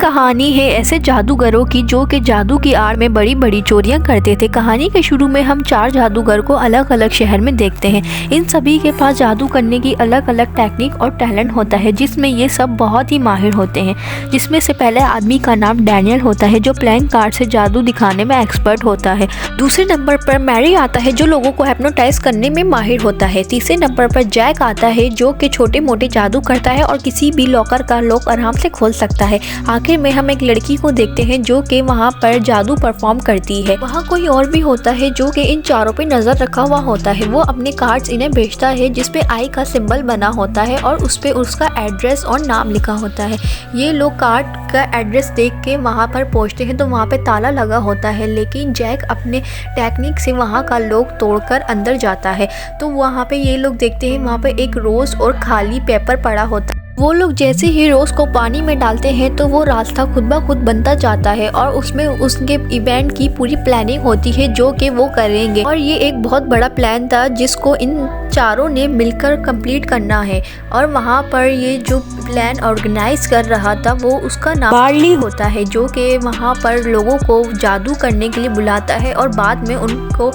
कहानी है ऐसे जादूगरों की जो कि जादू की आड़ में बड़ी बड़ी चोरियां करते थे। कहानी के शुरू में हम 4 जादूगर को अलग अलग शहर में देखते हैं। इन सभी के पास जादू करने की अलग अलग टेक्निक और टैलेंट होता है, जिसमें ये सब बहुत ही माहिर होते हैं। जिसमें से पहले आदमी का नाम डैनियल होता है, जो प्लेइंग कार्ड से जादू दिखाने में एक्सपर्ट होता है। दूसरे नंबर पर मैरी आता है, जो लोगों को हिप्नोटाइज करने में माहिर होता है। तीसरे नंबर पर जैक आता है, जो कि छोटे मोटे जादू करता है और किसी भी लॉकर का लॉक आराम से खोल सकता है। आखिर में हम एक लड़की को देखते हैं जो कि वहाँ पर जादू परफॉर्म करती है। वहाँ कोई और भी होता है जो कि इन चारों पे नजर रखा हुआ होता है। वो अपने कार्ड्स इन्हें भेजता है जिसपे आई का सिंबल बना होता है और उस पे उसका एड्रेस और नाम लिखा होता है। ये लोग कार्ड का एड्रेस देख के वहाँ पर पहुँचते हैं तो वहाँ पे ताला लगा होता है, लेकिन जैक अपने टेक्निक से वहाँ का लॉक तोड़कर अंदर जाता है। तो वहाँ पे ये लोग देखते हैं वहाँ पे एक रोज और खाली पेपर पड़ा होता है। वो लोग जैसे ही रोज को पानी में डालते हैं तो वो रास्ता खुद ब खुद बनता जाता है और उसमें उसके इवेंट की पूरी प्लानिंग होती है जो कि वो करेंगे। और ये एक बहुत बड़ा प्लान था जिसको इन चारों ने मिलकर कंप्लीट करना है। और वहाँ पर ये जो प्लान ऑर्गेनाइज कर रहा था वो उसका नाम बार्ली होता है, जो कि वहाँ पर लोगों को जादू करने के लिए बुलाता है और बाद में उनको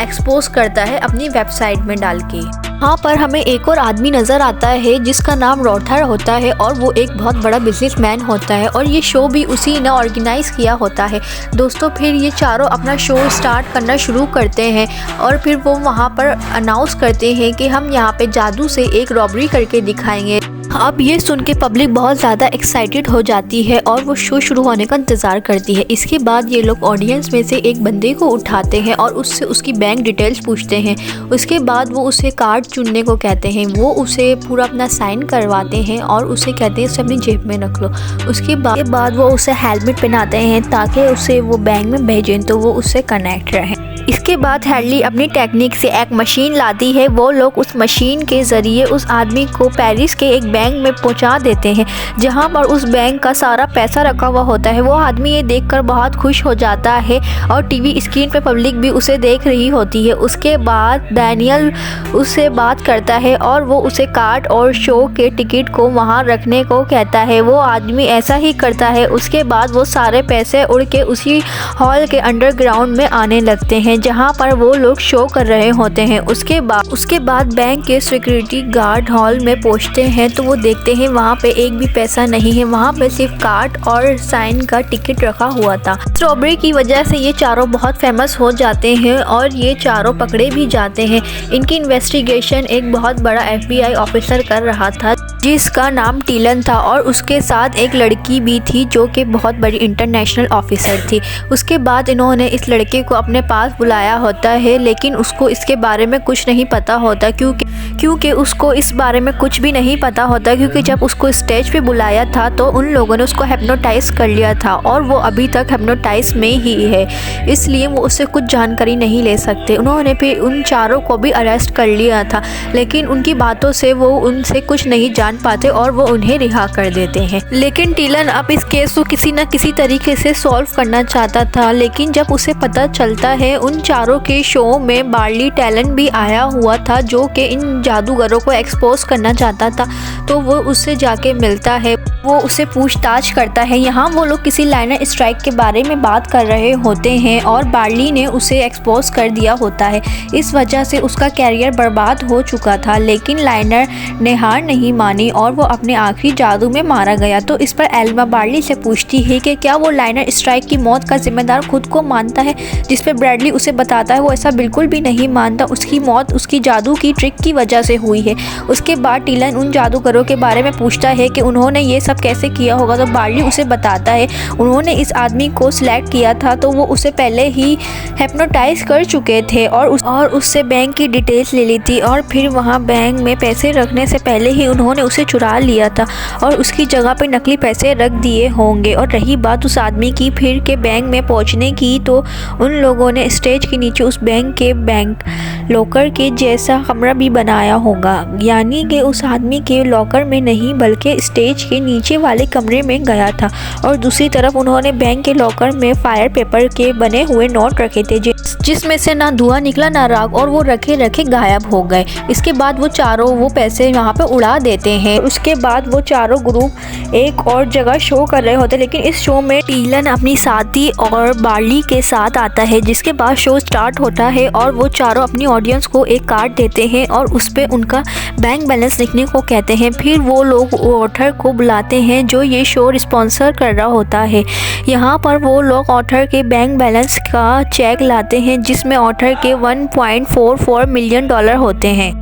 एक्सपोज करता है अपनी वेबसाइट में डाल के। वहाँ पर हमें एक और आदमी नज़र आता है जिसका नाम रॉथर होता है और वो एक बहुत बड़ा बिजनेसमैन होता है और ये शो भी उसी ने ऑर्गेनाइज किया होता है। दोस्तों फिर ये चारों अपना शो स्टार्ट करना शुरू करते हैं और फिर वो वहाँ पर अनाउंस करते हैं कि हम यहाँ पे जादू से एक रॉबरी करके दिखाएंगे। अब ये सुन के पब्लिक बहुत ज़्यादा एक्साइटेड हो जाती है और वो शो शुरू होने का इंतज़ार करती है। इसके बाद ये लोग ऑडियंस में से एक बंदे को उठाते हैं और उससे उसकी बैंक डिटेल्स पूछते हैं। उसके बाद वो उसे कार्ड चुनने को कहते हैं। वो उसे पूरा अपना साइन करवाते हैं और उसे कहते हैं इसे अपनी जेब में रख लो। उसके बाद वो उसे हेलमेट पहनाते हैं ताकि उसे वो बैंक में भेजें तो वो उससे कनेक्ट रहे। इसके बाद हैडली अपनी टेक्निक से एक मशीन लाती है। वो लोग उस मशीन के ज़रिए उस आदमी को पेरिस के एक बैंक में पहुंचा देते हैं जहां पर उस बैंक का सारा पैसा रखा हुआ होता है। वो आदमी ये देखकर बहुत खुश हो जाता है और टीवी स्क्रीन पे पब्लिक भी उसे देख रही होती है। उसके बाद डैनियल उससे बात करता है और वो उसे कार्ड और शो के टिकट को वहाँ रखने को कहता है। वो आदमी ऐसा ही करता है। उसके बाद वो सारे पैसे उड़ के उसी हॉल के अंडरग्राउंड में आने लगते हैं जहां पर वो लोग शो कर रहे होते हैं। उसके बाद बैंक के सिक्योरिटी गार्ड हॉल में पहुंचते हैं तो वो देखते हैं वहां पे एक भी पैसा नहीं है। वहां पे सिर्फ कार्ड और साइन का टिकट रखा हुआ था। स्ट्रॉबेरी की वजह से ये चारों बहुत फेमस हो जाते हैं और ये चारों पकड़े भी जाते हैं। इनकी इन्वेस्टिगेशन एक बहुत बड़ा FBI ऑफिसर कर रहा था जिसका नाम टीलन था और उसके साथ एक लड़की भी थी जो कि बहुत बड़ी इंटरनेशनल ऑफिसर थी। उसके बाद इन्होंने इस लड़के को अपने पास बुलाया होता है, लेकिन उसको इसके बारे में कुछ नहीं पता होता क्योंकि उसको इस बारे में कुछ भी नहीं पता होता क्योंकि जब उसको स्टेज पे बुलाया था तो उन लोगों ने उसको हिप्नोटाइज कर लिया था और वो अभी तक हिप्नोटाइज में ही है, इसलिए वो उससे कुछ जानकारी नहीं ले सकते। उन्होंने फिर उन चारों को भी अरेस्ट कर लिया था, लेकिन उनकी बातों से वो उनसे कुछ नहीं जान पाते और वो उन्हें रिहा कर देते हैं। लेकिन टीलन अब इस केस को किसी न किसी तरीके से सॉल्व करना चाहता था, लेकिन जब उसे पता चलता है उन चारों के शो में बार्ली टैलेंट भी आया हुआ था जो कि इन जादूगरों को एक्सपोज करना चाहता था, तो वो उससे जाके मिलता है। वो उसे पूछताछ करता है। यहाँ वो लोग किसी लाइनर स्ट्राइक के बारे में बात कर रहे होते हैं और बार्ली ने उसे एक्सपोज कर दिया होता है। इस वजह से उसका कैरियर बर्बाद हो चुका था, लेकिन लाइनर ने हार नहीं मानी और वो अपने आखिरी जादू में मारा गया। तो इस पर एल्मा बार्ली से पूछती है कि क्या वो लाइनर स्ट्राइक की मौत का जिम्मेदार खुद को मानता है, जिस पर ब्रैडली उसे बताता है वो ऐसा बिल्कुल भी नहीं मानता। उसकी मौत उसकी जादू की ट्रिक की वजह से हुई है। उसके बाद टीलन उन जादूगरों के बारे में पूछता है कि उन्होंने ये सब कैसे किया होगा, तो बार्ली उसे बताता है उन्होंने इस आदमी को सिलेक्ट किया था तो वो उसे पहले ही हिप्नोटाइज कर चुके थे और उससे बैंक की डिटेल्स ले ली थी और फिर वहाँ बैंक में पैसे रखने से पहले ही उन्होंने उसे चुरा लिया था और उसकी जगह पे नकली पैसे रख दिए होंगे। और रही बात उस आदमी की फिर के बैंक में पहुँचने की, तो उन लोगों ने स्टेज के नीचे उस बैंक लॉकर के जैसा कमरा भी बनाया होगा, यानी कि उस आदमी के लॉकर में नहीं बल्कि स्टेज के नीचे वाले कमरे में गया था। और दूसरी तरफ उन्होंने बैंक के लॉकर में फायर पेपर के बने हुए नोट रखे थे जिसमें से ना धुआं निकला ना राख, और वो रखे रखे गायब हो गए। इसके बाद वो चारों वो पैसे यहाँ पे उड़ा देते हैं। उसके बाद वो चारों ग्रुप एक और जगह शो कर रहे होते हैं, लेकिन इस शो में टीलन अपनी साथी और बार्ली के साथ आता है। जिसके बाद शो स्टार्ट होता है और वो चारों अपनी ऑडियंस को एक कार्ड देते हैं और उस पर उनका बैंक बैलेंस लिखने को कहते हैं। फिर वो लोग ऑथर को बुलाते हैं जो ये शो स्पॉन्सर कर रहा होता है। यहाँ पर वो लोग ऑथर के बैंक बैलेंस का चेक लाते हैं जिसमें ऑथर के $1.44 मिलियन होते हैं।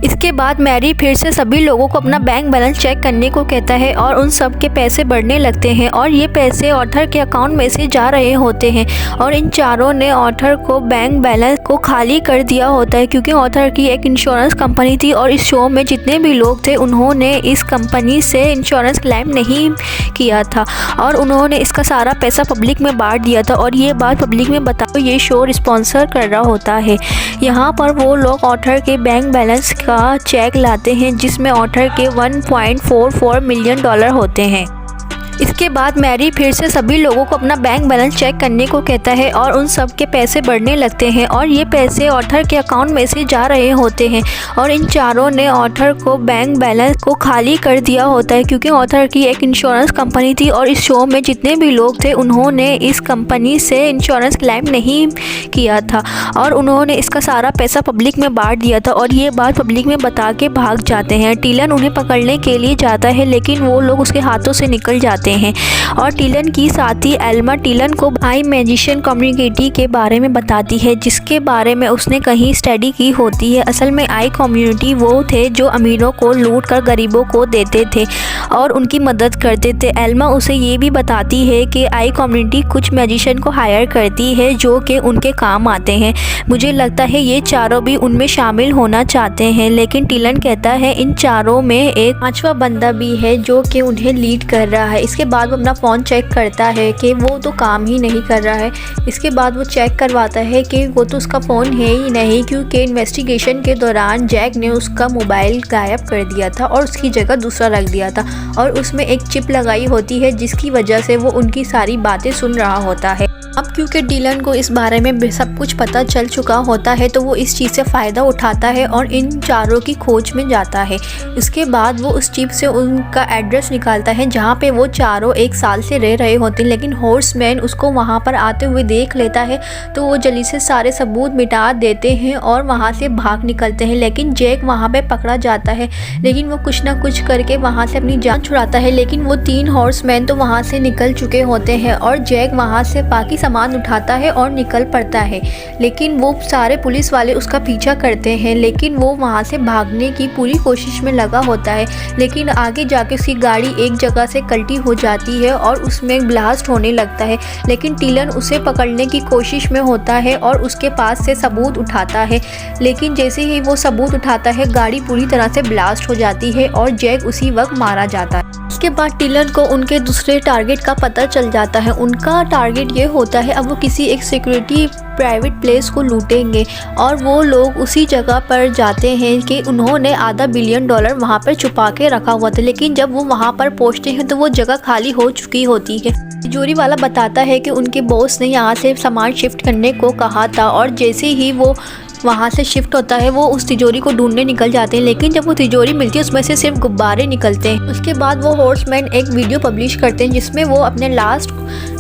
इसके बाद मैरी फिर से सभी लोगों को अपना बैंक बैलेंस चेक करने को कहता है और उन सब के पैसे बढ़ने लगते हैं और ये पैसे ऑथर के अकाउंट में से जा रहे होते हैं। और इन चारों ने ऑथर को बैंक बैलेंस को खाली कर दिया होता है क्योंकि ऑथर की एक इंश्योरेंस कंपनी थी और इस शो में जितने भी लोग थे उन्होंने इस कंपनी से इंश्योरेंस क्लेम नहीं किया था और उन्होंने इसका सारा पैसा पब्लिक में बांट दिया था और ये बात पब्लिक में बताओ ये शो स्पॉन्सर कर रहा होता है। यहाँ पर वो लोग ऑथर के बैंक बैलेंस का चेक लाते हैं जिसमें ऑथर के $1.44 मिलियन होते हैं। इसके बाद मैरी फिर से सभी लोगों को अपना बैंक बैलेंस चेक करने को कहता है और उन सब के पैसे बढ़ने लगते हैं और ये पैसे ऑथर के अकाउंट में से जा रहे होते हैं। और इन चारों ने ऑथर को बैंक बैलेंस को खाली कर दिया होता है क्योंकि ऑथर की एक इंश्योरेंस कंपनी थी और इस शो में जितने भी लोग थे उन्होंने इस कंपनी से इंश्योरेंस क्लेम नहीं किया था और उन्होंने इसका सारा पैसा पब्लिक में बांट दिया था और ये बात पब्लिक में बता के भाग जाते हैं। टीलन उन्हें पकड़ने के लिए जाता है लेकिन वो लोग उसके हाथों से निकल जाते हैं। और टीलन की साथी एल्मा टीलन को आई मैजिशियन कम्युनिटी के बारे में बताती है जिसके बारे में उसने कहीं स्टडी की होती है। असल में आई कम्युनिटी वो थे जो अमीरों को लूट कर गरीबों को देते थे और उनकी मदद करते थे। एल्मा उसे ये भी बताती है कि आई कम्युनिटी कुछ मैजिशियन को हायर करती है जो कि उनके काम आते हैं। मुझे लगता है ये चारों भी उनमें शामिल होना चाहते हैं, लेकिन टीलन कहता है इन चारों में एक पांचवा बंदा भी है जो कि उन्हें लीड कर रहा है। इसके बाद वो अपना फ़ोन चेक करता है कि वो तो काम ही नहीं कर रहा है। इसके बाद वो चेक करवाता है कि वो तो उसका फ़ोन है ही नहीं क्योंकि इन्वेस्टिगेशन के दौरान जैक ने उसका मोबाइल गायब कर दिया था और उसकी जगह दूसरा रख दिया था और उसमें एक चिप लगाई होती है जिसकी वजह से वो उनकी सारी बातें सुन रहा होता है। अब क्योंकि डीलन को इस बारे में सब कुछ पता चल चुका होता है तो वो इस चीज़ से फ़ायदा उठाता है और इन चारों की खोज में जाता है। इसके बाद वो उस चिप से उनका एड्रेस निकालता है जहाँ पे वो चारों एक साल से रह रहे होते हैं, लेकिन हॉर्समैन उसको वहाँ पर आते हुए देख लेता है तो वो जल्दी से सारे सबूत मिटा देते हैं और वहाँ से भाग निकलते हैं। लेकिन जैक वहाँ पे पकड़ा जाता है, लेकिन वो कुछ ना कुछ करके वहाँ से अपनी जान छुड़ाता है। लेकिन वो 3 हॉर्समैन तो वहाँ से निकल चुके होते हैं और जैक वहाँ से बाकी सामान उठाता है और निकल पड़ता है। लेकिन वो सारे पुलिस वाले उसका पीछा करते हैं, लेकिन वो वहाँ से भागने की पूरी कोशिश में लगा होता है। लेकिन आगे जाके उसकी गाड़ी एक जगह से कल्टी हो जाती है और उसमें ब्लास्ट होने लगता है। लेकिन टीलन उसे पकड़ने की कोशिश में होता है और उसके पास से सबूत उठाता है, लेकिन जैसे ही वो सबूत उठाता है गाड़ी पूरी तरह से ब्लास्ट हो जाती है और जैक उसी वक्त मारा जाता है। इसके बाद टीलन को उनके दूसरे टारगेट का पता चल जाता है। उनका टारगेट ये होता है अब वो किसी एक सिक्योरिटी प्राइवेट प्लेस को लूटेंगे और वो लोग उसी जगह पर जाते हैं कि उन्होंने $500 बिलियन वहाँ पर छुपा के रखा हुआ था। लेकिन जब वो वहाँ पर पहुँचते हैं तो वो जगह खाली हो चुकी होती है। तिजोरी वाला बताता है कि उनके बॉस ने यहाँ से सामान शिफ्ट करने को कहा था और जैसे ही वो वहाँ से शिफ्ट होता है वो उस तिजोरी को ढूंढने निकल जाते हैं। लेकिन जब वो तिजोरी मिलती है उसमें से सिर्फ गुब्बारे निकलते हैं। उसके बाद वो हॉर्समैन एक वीडियो पब्लिश करते हैं जिसमें वो अपने लास्ट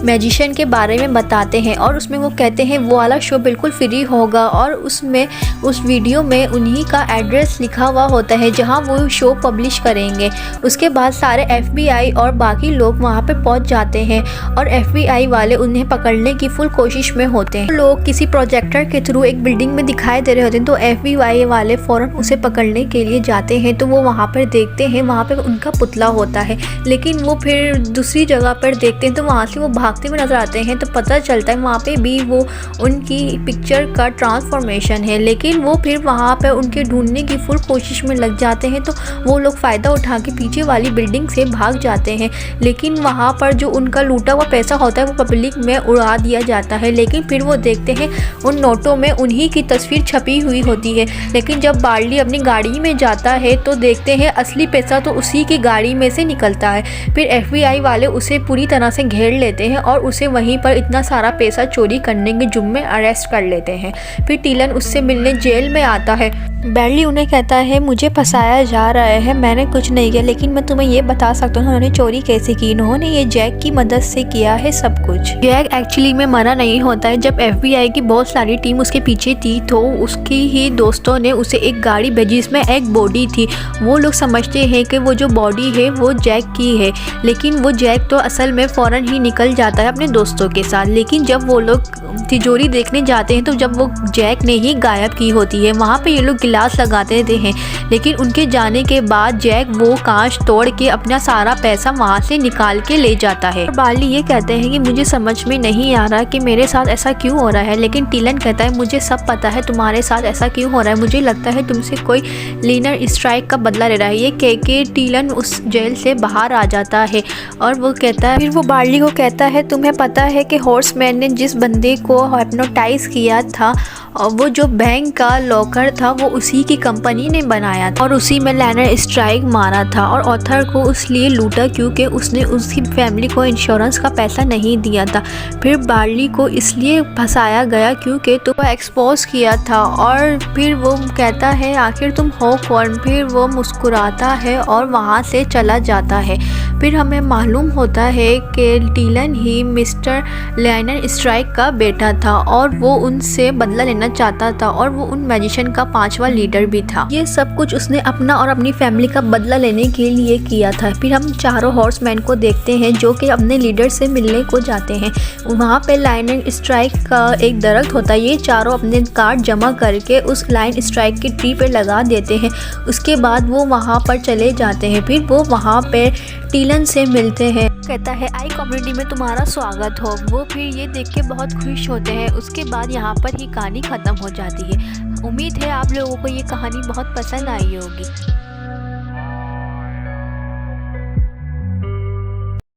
मैजिशियन के बारे में बताते हैं और उसमें वो कहते हैं वो वाला शो बिल्कुल फ्री होगा और उसमें उस वीडियो में उन्हीं का एड्रेस लिखा हुआ होता है जहाँ वो शो पब्लिश करेंगे। उसके बाद सारे FBI और बाकी लोग वहाँ पर पहुँच जाते हैं और FBI वाले उन्हें पकड़ने की फुल कोशिश में होते हैं। लोग किसी प्रोजेक्टर के थ्रू एक बिल्डिंग में दिखाई दे रहे होते हैं तो FBI वाले फ़ौरन उसे पकड़ने के लिए जाते हैं। तो वो वहाँ पर देखते हैं वहाँ पर उनका पुतला होता है, लेकिन वो फिर दूसरी जगह पर देखते हैं तो वहाँ से वो भागते हुए नजर आते हैं। तो पता चलता है वहाँ पे भी वो उनकी पिक्चर का ट्रांसफॉर्मेशन है। लेकिन वो फिर वहाँ पे उनके ढूंढने की फुल कोशिश में लग जाते हैं तो वो लोग फ़ायदा उठा के पीछे वाली बिल्डिंग से भाग जाते हैं। लेकिन वहाँ पर जो उनका लूटा हुआ पैसा होता है वो पब्लिक में उड़ा दिया जाता है। लेकिन फिर वो देखते हैं उन नोटों में उन्हीं की तस्वीर छपी हुई होती है। लेकिन जब बार्ली अपनी गाड़ी में जाता है तो देखते हैं असली पैसा तो उसी की गाड़ी में से निकलता है। फिर FBI वाले उसे पूरी तरह से घेर लेते हैं और उसे वहीं पर इतना सारा पैसा चोरी करने के जुर्म में अरेस्ट कर लेते हैं। फिर टीलन उससे मिलने जेल में आता है। बैडली उन्हें कहता है मुझे फंसाया जा रहा है, मैंने कुछ नहीं किया, लेकिन मैं तुम्हें ये बता सकता हूँ उन्होंने चोरी कैसे की। उन्होंने ये जैक की मदद से किया है सब कुछ। जैक एक्चुअली में मरा नहीं होता है। जब FBI की बहुत सारी टीम उसके पीछे थी तो उसकी ही दोस्तों ने उसे एक गाड़ी भेजी जिसमें एक बॉडी थी। वो लोग समझते हैं कि वो जो बॉडी है वो जैक की है, लेकिन वो जैक तो असल में फ़ौरन ही निकल जाता है अपने दोस्तों के साथ। लेकिन जब वो लोग तिजोरी देखने जाते हैं तो जब वो जैक ने ही गायब की होती है, वहाँ पे ये लोग गिलास लगाते रहते हैं, लेकिन उनके जाने के बाद जैक वो कांच तोड़ के अपना सारा पैसा वहाँ से निकाल के ले जाता है। बार्ली ये कहते हैं कि मुझे समझ में नहीं आ रहा कि मेरे साथ ऐसा क्यों हो रहा है, लेकिन टिलन कहता है मुझे सब पता है तुम्हारे साथ ऐसा क्यों हो रहा है, मुझे लगता है तुमसे कोई लीनर स्ट्राइक का बदला ले रहा है। ये कह के टिलन उस जेल से बाहर आ जाता है और वो कहता है, फिर वो बार्ली को कहता है तुम्हें पता है कि हॉर्समैन ने जिस बंदे को हिप्नोटाइज किया था और वो जो बैंक का लॉकर था वो उसी की कंपनी ने बनाया था और उसी में लाइनर स्ट्राइक मारा था और ऑथर को इसलिए लूटा क्योंकि उसने उसकी फैमिली को इंश्योरेंस का पैसा नहीं दिया था। फिर बार्ली को इसलिए फंसाया गया क्योंकि तो एक्सपोज किया था। और फिर वो कहता है आखिर तुम हो कौन। फिर वो मुस्कुराता है और वहाँ से चला जाता है। फिर हमें मालूम होता है कि टिलन ही मिस्टर लाइनर स्ट्राइक का बेटा था और वो उनसे बदला लेना चाहता था और वो उन मैजिशियन का 5वां लीडर भी था। ये सब कुछ उसने अपना और अपनी फैमिली का बदला लेने के लिए किया था। फिर हम चारों हॉर्समैन को देखते हैं जो कि अपने लीडर से मिलने को जाते हैं। वहाँ पे लाइनर स्ट्राइक का एक दरख्त होता है। ये चारों अपने कार्ड जमा करके उस लाइन स्ट्राइक की ट्री पे लगा देते हैं। उसके बाद वो वहाँ पर चले जाते हैं। फिर वो वहाँ पे टिलन से मिलते हैं। कहता है आई कम्युनिटी में तुम्हारा स्वागत हो। वो फिर ये देख के बहुत खुश होते हैं। उसके बाद यहाँ पर ही कहानी ख़त्म हो जाती है। उम्मीद है आप लोगों को ये कहानी बहुत पसंद आई होगी।